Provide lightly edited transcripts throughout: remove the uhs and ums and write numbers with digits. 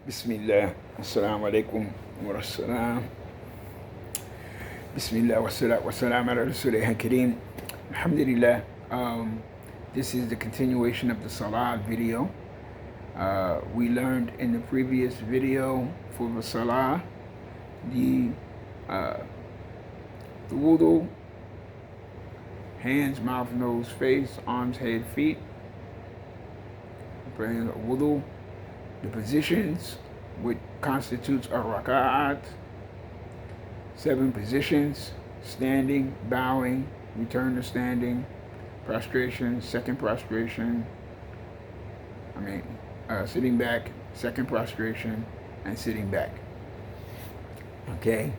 Bismillah. Assalamu alaikum wa rahmatullah. Bismillah wa salat wa salam ala rasulih kareem. Alhamdulillah. This is the continuation of the Salat video. We learned in the previous video for the Salah the wudu, hands, mouth, nose, face, arms, head, feet. Praying wudu, the positions which constitutes a raka'at, 7 positions: standing, bowing, return to standing, prostration, second prostration, sitting back, second prostration, and sitting back. Okay?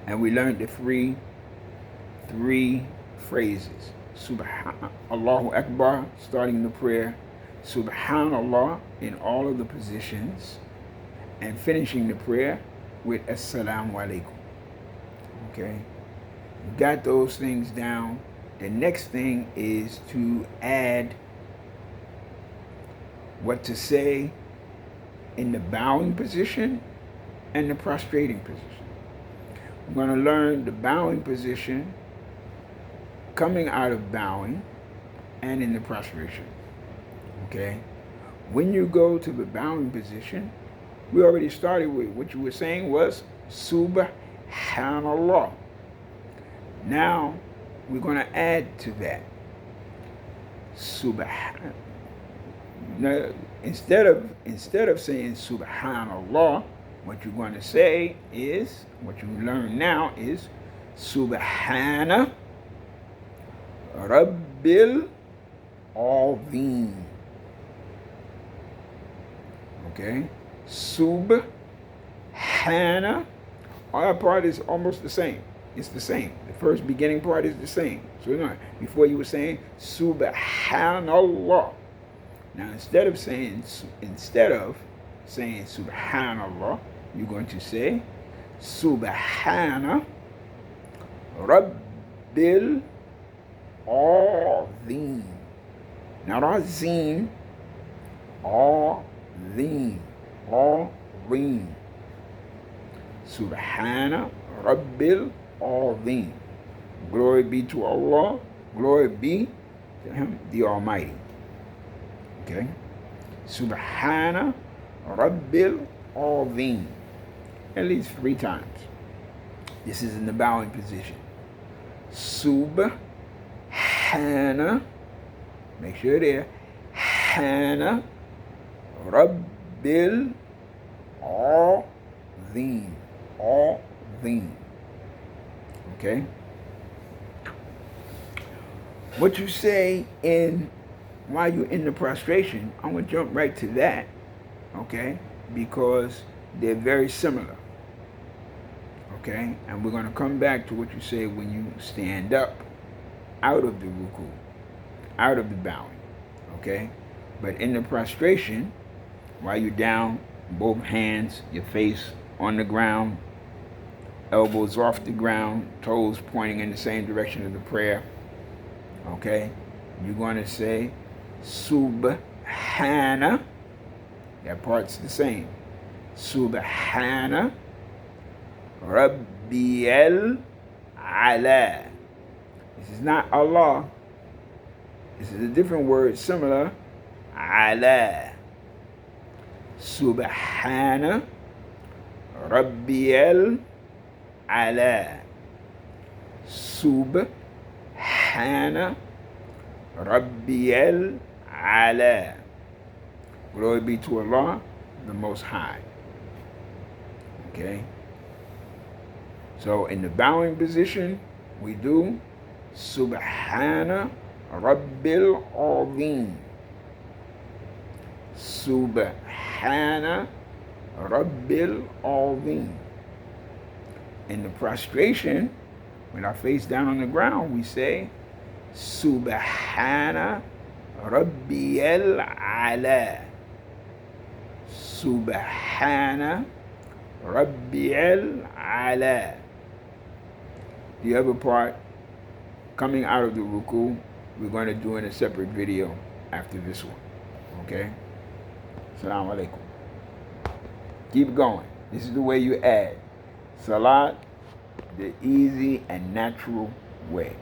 And we learned the three phrases. Allahu Akbar, starting the prayer, Subhanallah in all of the positions, and finishing the prayer with Assalamu alaikum. Okay? You got those things down. The next thing is to add what to say in the bowing position and the prostrating position. We're going to learn the bowing position coming out of bowing and in the prostration. Okay? When you go to the bowing position, we already started with what you were saying was Subhanallah. Now we're going to add to that. Now, instead of saying Subhanallah, what you're going to say is, what you learn now is Subhana Rabbil Azim. Okay? Subhana. All that part is almost the same. It's the same. The first beginning part is the same. So before you were saying Subhanallah. Now instead of saying Subhanallah, you're going to say Subhana Rabbil Azim. Not Azim. Azim. Azim. Subhana Rabbil Azim. Glory be to Allah. Glory be to Him, the Almighty. Okay? Subhana Rabbil Azim. At least 3 times. This is in the bowing position. Subhana. Make sure there. Hana Rabbil Azim. Azim. Okay? What you say while you're in the prostration, I'm going to jump right to that, okay? Because they're very similar, okay? And we're going to come back to what you say when you stand up out of the ruku, out of the bowing, okay? But in the prostration, while you're down, both hands, your face on the ground, elbows off the ground, toes pointing in the same direction of the prayer, okay? You're going to say Subhana. That part's the same. Subhana Rabbiyal Ala. This is not Allah. This is a different word, similar. Ala. Subhana Rabbiyal Ala. Subhana Rabbiyal Ala. Glory be to Allah, the Most High. Okay? So in the bowing position, we do Subhana Rabbil Azim. Subhana Rabbil Azim. In the prostration, with our face down on the ground, we say Subhana Rabbiyal Ala. Subhana Rabbiyal Ala. The other part, coming out of the ruku, we're going to do in a separate video after this one. Okay? Assalamu alaikum. Keep going. This is the way you add. Salat, the easy and natural way.